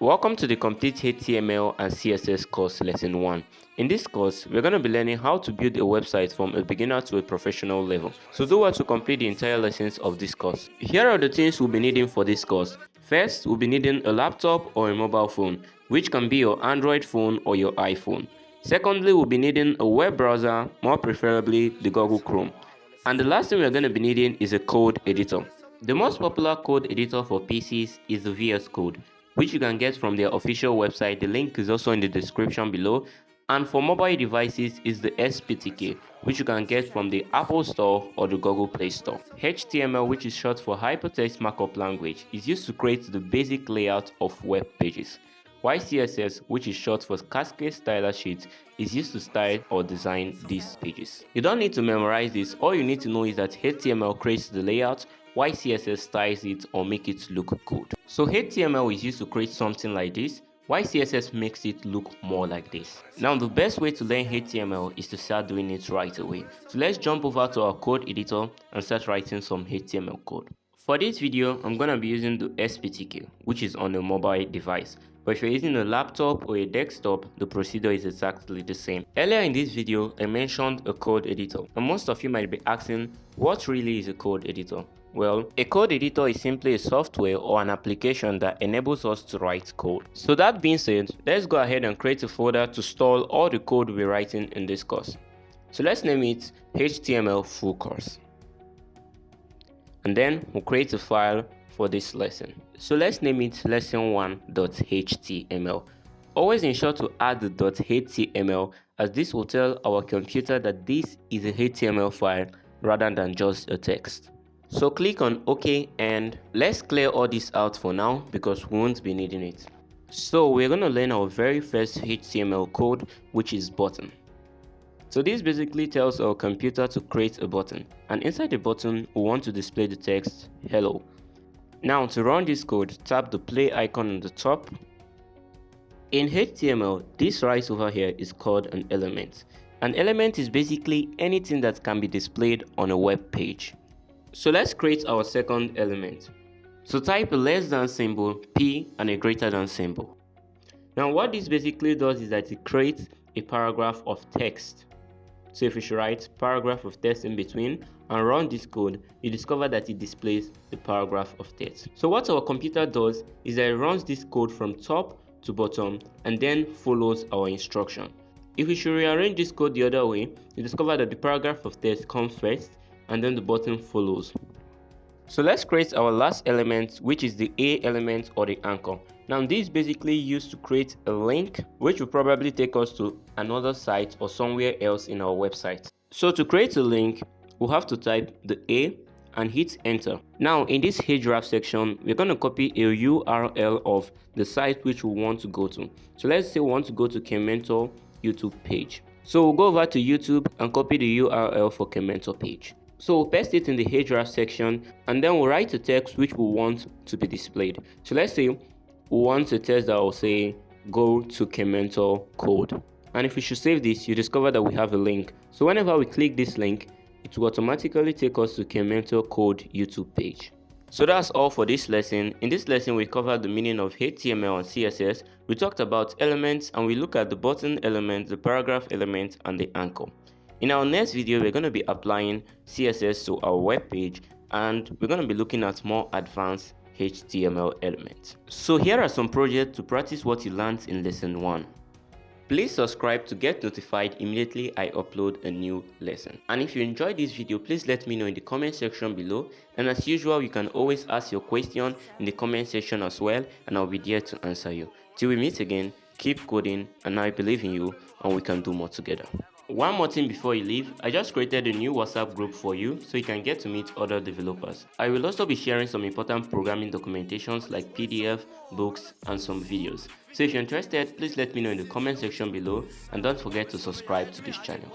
Welcome to the complete HTML and CSS course lesson 1. In this course, we're going to be learning how to build a website from a beginner to a professional level. So do well to complete the entire lessons of this course. Here are the things we'll be needing for this course. First, we'll be needing a laptop or a mobile phone, which can be your Android phone or your iPhone. Secondly, we'll be needing a web browser, more preferably the Google Chrome. And the last thing we're going to be needing is a code editor. The most popular code editor for PCs is the VS Code, which you can get from their official website. The link is also in the description below. And for mobile devices is the Spck, which you can get from the Apple Store or the Google Play Store. HTML, which is short for Hypertext Markup Language, is used to create the basic layout of web pages. While CSS, which is short for Cascade Styler Sheet, is used to style or design these pages. You don't need to memorize this. All you need to know is that HTML creates the layout, while CSS styles it or make it look good. So HTML is used to create something like this, while CSS makes it look more like this. Now the best way to learn HTML is to start doing it right away. So let's jump over to our code editor and start writing some HTML code. For this video, I'm going to be using the Spck, which is on a mobile device. But if you're using a laptop or a desktop, the procedure is exactly the same. Earlier in this video, I mentioned a code editor. And most of you might be asking, what really is a code editor? Well, a code editor is simply a software or an application that enables us to write code. So that being said, let's go ahead and create a folder to store all the code we're writing in this course. So let's name it HTML full course. And then we'll create a file for this lesson. So let's name it lesson1.html. Always ensure to add the .html, as this will tell our computer that this is a HTML file rather than just a text. So click on OK, and let's clear all this out for now because we won't be needing it. So we're going to learn our very first HTML code, which is button. So this basically tells our computer to create a button, and inside the button we want to display the text hello. Now to run this code, tap the play icon on the top. In HTML, this right over here is called an element. An element is basically anything that can be displayed on a web page. So let's create our second element. So type a less than symbol, P, and a greater than symbol. Now what this basically does is that it creates a paragraph of text. So if you should write paragraph of text in between and run this code, you discover that it displays the paragraph of text. So what our computer does is that it runs this code from top to bottom and then follows our instruction. If we should rearrange this code the other way, you discover that the paragraph of text comes first and then the button follows. So let's create our last element, which is the A element or the anchor. Now this is basically used to create a link, which will probably take us to another site or somewhere else in our website. So to create a link, we'll have to type the A and hit enter. Now in this href section, we're going to copy a URL of the site which we want to go to. So let's say we want to go to Kmentor YouTube page. So we'll go over to YouTube and copy the URL for Kmentor page. So we'll paste it in the href section and then we'll write a text which we want to be displayed. So let's say we want a text that will say go to Kmentor code. And if we should save this, you discover that we have a link. So whenever we click this link, it will automatically take us to Kmentor code YouTube page. So that's all for this lesson. In this lesson, we covered the meaning of HTML and CSS. We talked about elements and we look at the button element, the paragraph element, and the anchor. In our next video, we're going to be applying CSS to our web page and we're going to be looking at more advanced HTML elements. So here are some projects to practice what you learned in lesson 1. Please subscribe to get notified immediately I upload a new lesson. And if you enjoyed this video, please let me know in the comment section below. And as usual, you can always ask your question in the comment section as well, and I'll be there to answer you. Till we meet again, keep coding, and I believe in you, and we can do more together. One more thing before you leave, I just created a new WhatsApp group for you so you can get to meet other developers. I will also be sharing some important programming documentations like PDF, books, and some videos. So if you're interested, please let me know in the comment section below and don't forget to subscribe to this channel.